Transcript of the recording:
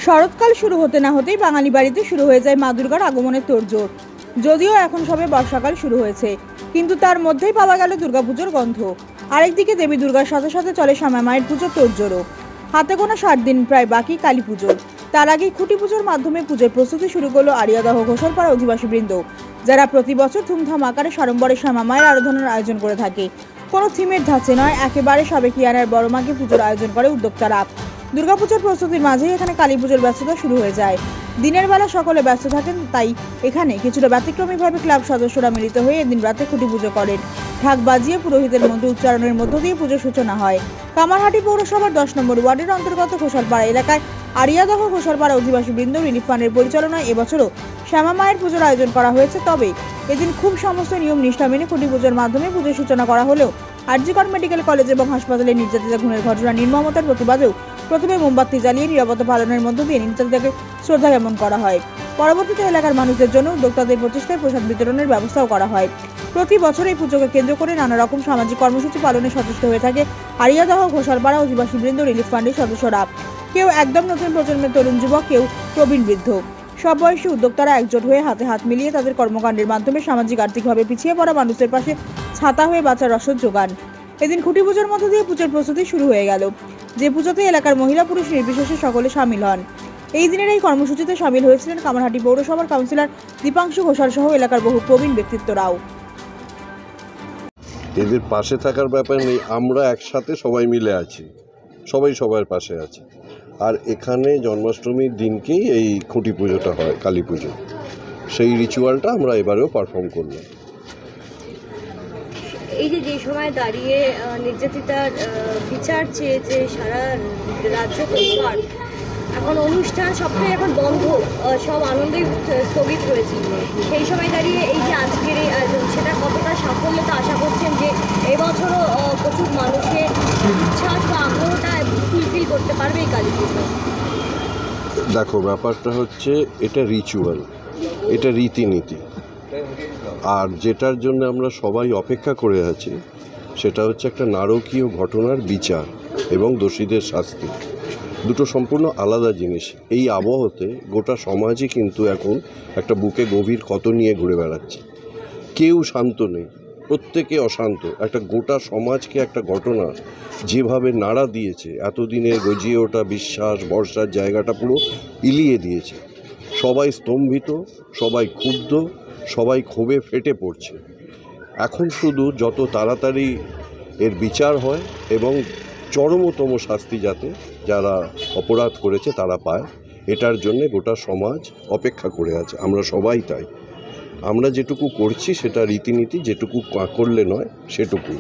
শরৎকাল শুরু হতে না হতেই বাঙালি বাড়িতে শুরু হয়ে যায় মা দুর্গার আগমনের তোড়জোড়। যদিও এখন সবে বর্ষাকাল শুরু হয়েছে, কিন্তু তার মধ্যেই পাওয়া গেল দুর্গাপুজোর গন্ধ। আরেকদিকে দেবী দুর্গার সাথে সাথে চলে শ্যামা মায়ের পুজোর তোড়জোড়ও। হাতে গোনা 60 দিন প্রায় বাকি কালী পুজোর। তার আগেই খুঁটি পুজোর মাধ্যমে পুজোর প্রস্তুতি শুরু করলো আড়িয়াদহ ঘোষালপাড়া অধিবাসীবৃন্দ, যারা প্রতি বছর ধুমধাম আকারে সাড়ম্বরে শ্যামা মায়ের আরাধনার আয়োজন করে থাকে। কোনো থিমের ধাঁচে নয়, একেবারে সাবেকিয়ানার বড় মাকে পুজোর আয়োজন করে উদ্যোক্তারা। দুর্গাপুজোর প্রস্তুতির মাঝেই এখানে কালী পুজোর ব্যস্ততা শুরু হয়ে যায়। দিনের বেলা সকলে ব্যস্ত থাকেন, তাই এখানে কিছুটা ব্যতিক্রমীভাবে ক্লাব সদস্যরা মিলিত হয়ে এদিন রাতে খুঁটি পুজো করেন। ঢাক বাজিয়ে পুরোহিতের মন্ত্র উচ্চারণের মধ্য দিয়ে পুজোর সূচনা হয়। কামারহাটি পৌরসভার 10 নম্বর ওয়ার্ডের অন্তর্গত ঘোষালপাড়া এলাকায় আড়িয়াদহ ঘোষালপাড়া অধিবাসীবৃন্দ রিলিফ ফান্ডের পরিচালনায় এবছরও শ্যামা মায়ের পুজোর আয়োজন করা হয়েছে। তবে এদিন খুব সমস্ত নিয়ম নিষ্ঠা মেনে খুঁটি পুজোর মাধ্যমে পুজোর সূচনা করা হলেও আরজিকর মেডিকেল কলেজ এবং হাসপাতালে নির্যাতিতা খুনের ঘটনা নির্মমতার প্রতিবাদেও প্রথমে মোমবাতি জ্বালিয়ে নীরবতা পালনের মধ্য দিয়ে নির্যাতিতাকে শ্রদ্ধা জ্ঞাপন করা হয়। পরবর্তীতে এলাকার মানুষদের জন্য উদ্যোক্তাদের প্রচেষ্টায় প্রসাদ বিতরণের ব্যবস্থাও করা হয়। প্রতি বছর এই পুজোকে কেন্দ্র করে নানা রকম সামাজিক কর্মসূচি পালনে সচেষ্ট হয়ে থাকে আড়িয়াদহ ঘোষালপাড়া অধিবাসীবৃন্দ রিলিফ ফান্ডের সদস্যরা। কেউ একদম নতুন প্রজন্মের তরুণ যুবক, কেউ প্রবীণ বৃদ্ধ, সব বয়সী উদ্যোক্তারা একজোট হয়ে হাতে হাত মিলিয়ে তাদের কর্মকাণ্ডের মাধ্যমে সামাজিক আর্থিকভাবে পিছিয়ে পড়া মানুষদের পাশে ছাতা হয়ে বাঁচার রসদ যোগান। এদিন খুঁটি পুজোর মধ্য দিয়ে পুজোর প্রস্তুতি শুরু হয়ে গেল, যে পুজোতে এলাকার মহিলা পুরুষ নির্বিশেষে সকলে সামিল হন। এই দিনের এই কর্মসূচিতে সামিল হয়েছিলেন কামারহাটি পৌরসভার কাউন্সিলর দীপাংশু ঘোষাল সহ এলাকার বহু প্রবীণ ব্যক্তিত্বরাও। এদের পাশে থাকার ব্যাপার নেই, আমরা একসাথে সবাই মিলে আছি, সবাই সবার পাশে আছে। আর এখানে জন্মাষ্টমীর দিনকেই এই খুঁটি পুজোটা হয়, কালী পুজো। সেই রিচুয়ালটা আমরা এবারেও পারফর্ম করলাম। এই যে সময় দাঁড়িয়ে নির্যাতিতার বিচার চেয়েছে সারা রাজ্য সরকার, এখন অনুষ্ঠান সবটাই এখন বন্ধ, সব আনন্দই স্থগিত হয়েছে। সেই সময় দাঁড়িয়ে এই যে আজকের এই আয়োজন, সেটা কতটা সাফল্যতা আশা করছেন যে এবছরও প্রচুর মানুষের উচ্ছ্বাস বা আগ্রহটা ফুলফিল করতে পারবে এই কালী পুজো? দেখো, ব্যাপারটা হচ্ছে এটা রিচুয়াল, এটা রীতিনীতি। আর যেটার জন্য আমরা সবাই অপেক্ষা করে আছি সেটা হচ্ছে একটা নারকীয় ঘটনার বিচার এবং দোষীদের শাস্তি। দুটো সম্পূর্ণ আলাদা জিনিস। এই আবহতে গোটা সমাজই কিন্তু এখন একটা বুকে গভীর ক্ষত নিয়ে ঘুরে বেড়াচ্ছে। কেউ শান্ত নেই, প্রত্যেকে অশান্ত। একটা গোটা সমাজকে একটা ঘটনা যেভাবে নাড়া দিয়েছে, এতদিনের গজিয়ে ওঠা বিশ্বাস ভরসার জায়গাটা পুরো ইলিয়ে দিয়েছে। সবাই স্তম্ভিত, সবাই ক্ষুব্ধ, সবাই ক্ষোভে ফেটে পড়ছে। এখন শুধু যত তাড়াতাড়ি এর বিচার হয় এবং চরমতম শাস্তি যাতে যারা অপরাধ করেছে তারা পায়, এটার জন্যে গোটা সমাজ অপেক্ষা করে আছে। আমরা সবাই তাই। আমরা যেটুকু করছি সেটা রীতিনীতি, যেটুকু করলে নয় সেটুকুই।